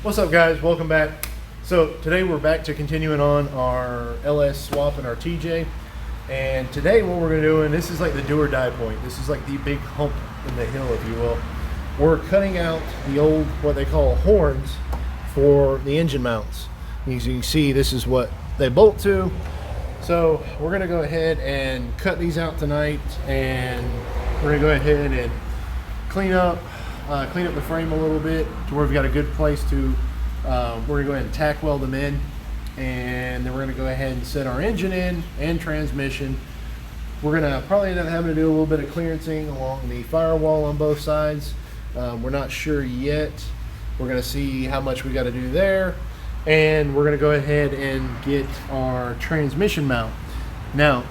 What's up, guys? Welcome back. So today we're back to continuing on our LS swap and our TJ. And today what we're going to do, and this is like the do or die point. This is like the big hump in the hill, if you will. We're cutting out the old, what they call horns for the engine mounts. As you can see, this is what they bolt to. So we're going to go ahead and cut these out tonight, and we're going to go ahead and clean up the frame a little bit to where we've got a good place to, we're going to go ahead and tack weld them in, and then we're going to go ahead and set our engine in and transmission. We're going to probably end up having to do a little bit of clearancing along the firewall on both sides. We're not sure yet. We're going to see how much we got to do there, and we're going to go ahead and get our transmission mount. Now,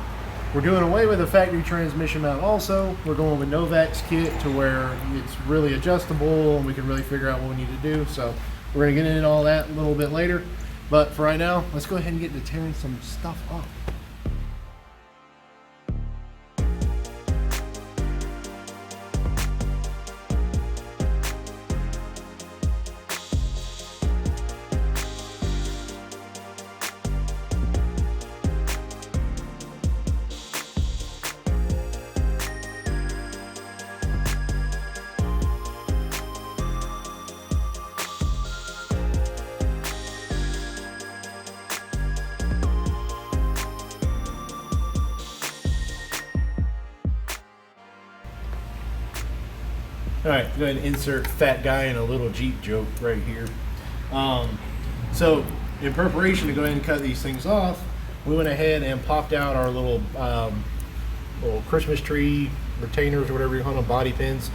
we're doing away with the factory transmission mount also. We're going with Novak's kit to where it's really adjustable and we can really figure out what we need to do. So we're going to get into all that a little bit later. But for right now, let's go ahead and get into tearing some stuff up. All right, go ahead and insert fat guy in a little Jeep joke right here. So in preparation to go ahead and cut these things off, we went ahead and popped out our little Christmas tree retainers or whatever you call them, body pins.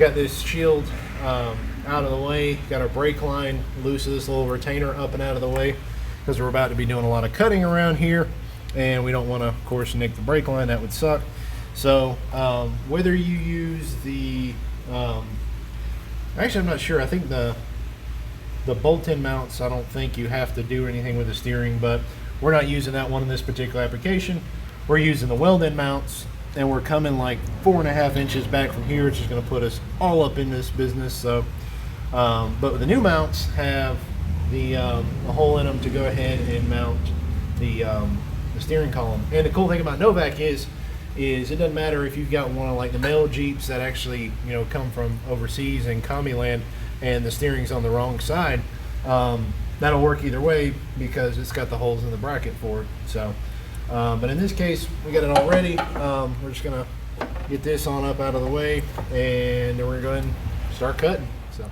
Got this shield out of the way, got our brake line loose of this little retainer up and out of the way because we're about to be doing a lot of cutting around here, and we don't want to, of course, nick the brake line. That would suck. So whether you use the actually, I'm not sure. I think the bolt-in mounts, I don't think you have to do anything with the steering, but we're not using that one in this particular application. We're using the weld-in mounts, and we're coming like 4.5 inches back from here, which is going to put us all up in this business. So, but the new mounts have the a hole in them to go ahead and mount the steering column. And the cool thing about Novak is it doesn't matter if you've got one of like the male Jeeps that actually, you know, come from overseas in commie land and the steering's on the wrong side. That'll work either way because it's got the holes in the bracket for it. So, but in this case, we got it all ready. We're just gonna get this on up out of the way, and then we're going to start cutting. So.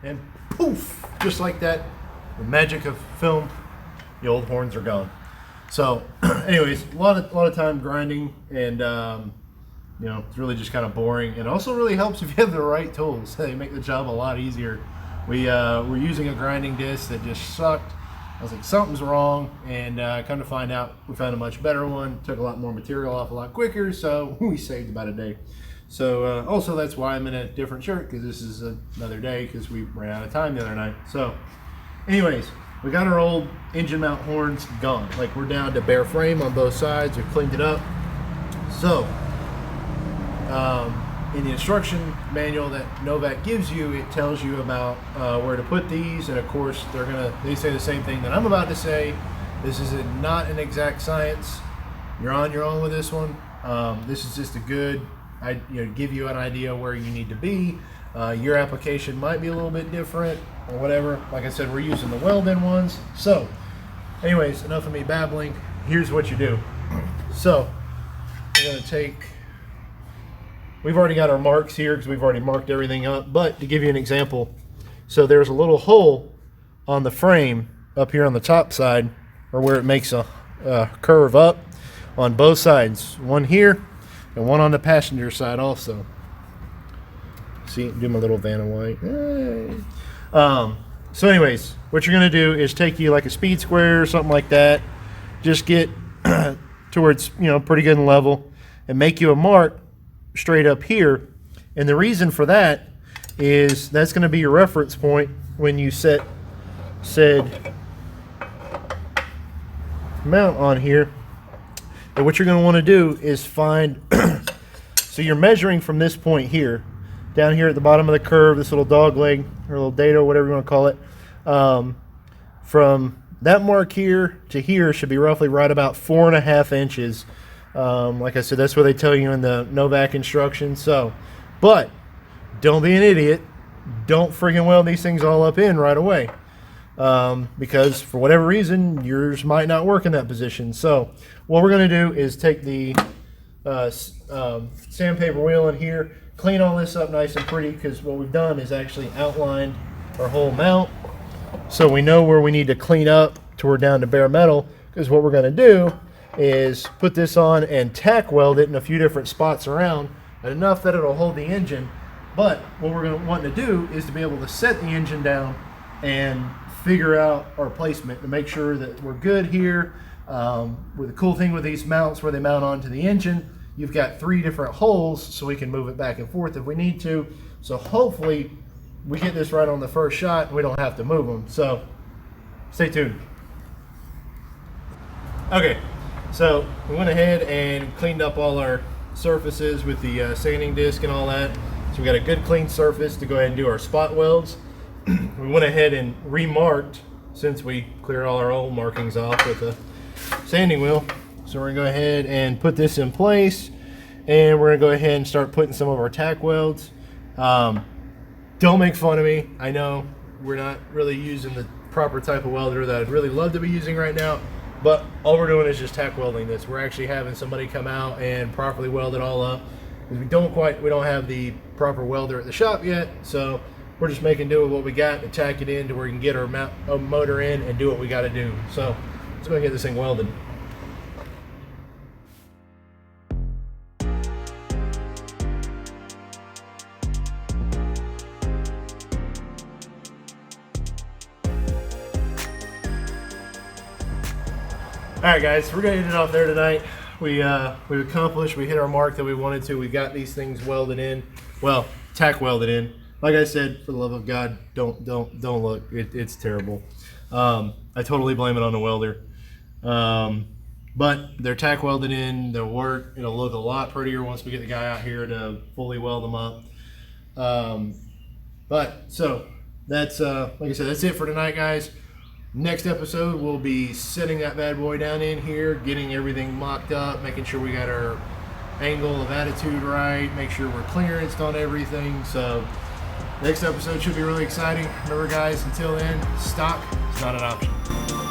And poof, just like that, the magic of film, the old horns are gone. So anyways, a lot of time grinding, and you know, it's really just kind of boring. It also really helps if you have the right tools. They make the job a lot easier. We're using a grinding disc that just sucked. I was like, something's wrong, and come to find out, we found a much better one. Took a lot more material off a lot quicker, so we saved about a day. So also that's why I'm in a different shirt, because this is another day because we ran out of time the other night. So anyways, we got our old engine mount horns gone. Like, we're down to bare frame on both sides. We've cleaned it up. So in the instruction manual that Novak gives you, it tells you about where to put these, and of course they say the same thing that I'm about to say. This is not an exact science. You're on your own with this one. This is just a good, give you an idea where you need to be. Your application might be a little bit different or whatever. Like I said, we're using the weld-in ones. So anyways, enough of me babbling. Here's what you do. So you're going to take we've already got our marks here because we've already marked everything up. But to give you an example, so there's a little hole on the frame up here on the top side, or where it makes a curve up on both sides. One here and one on the passenger side also. See, do my little Vanna White. So anyways, what you're going to do is take you like a speed square or something like that. Just get towards, pretty good and level, and make you a mark straight up here. And the reason for that is that's going to be your reference point when you set said mount on here. And what you're going to want to do is find, so you're measuring from this point here, down here at the bottom of the curve, this little dog leg, or little dado, whatever you want to call it. From that mark here to here should be roughly right about 4.5 inches. Like I said, that's what they tell you in the Novak instructions. So, but don't be an idiot. Don't friggin' weld these things all up in right away. Because for whatever reason, yours might not work in that position. So what we're going to do is take the sandpaper wheel in here, clean all this up nice and pretty, because what we've done is actually outlined our whole mount. So we know where we need to clean up till we're down to bare metal, because what we're going to do is put this on and tack weld it in a few different spots around, and enough that it'll hold the engine. But what we're going to want to do is to be able to set the engine down and figure out our placement to make sure that we're good here. With the cool thing with these mounts, where they mount onto the engine, you've got 3 different holes, so we can move it back and forth if we need to. So hopefully we get this right on the first shot and we don't have to move them. So stay tuned. Okay, so we went ahead and cleaned up all our surfaces with the sanding disc and all that. So we got a good clean surface to go ahead and do our spot welds. We went ahead and remarked, since we cleared all our old markings off with the sanding wheel. So we're gonna go ahead and put this in place, and we're gonna go ahead and start putting some of our tack welds. Don't make fun of me. I know we're not really using the proper type of welder that I'd really love to be using right now, but all we're doing is just tack welding this. We're actually having somebody come out and properly weld it all up, because we don't have the proper welder at the shop yet. So we're just making do with what we got to tack it in to where we can get our motor in and do what we got to do. So let's go and get this thing welded. All right, guys, we're gonna end it off there tonight. We accomplished. We hit our mark that we wanted to. We got these things welded in. Well, tack welded in. Like I said, for the love of God, don't look. It's terrible. I totally blame it on the welder. But they're tack welded in. They'll work. It'll look a lot prettier once we get the guy out here to fully weld them up. But so that's like I said, that's it for tonight, guys. Next episode, we'll be setting that bad boy down in here, getting everything mocked up, making sure we got our angle of attitude right, make sure we're clearanced on everything. So next episode should be really exciting. Remember, guys, until then, stock is not an option.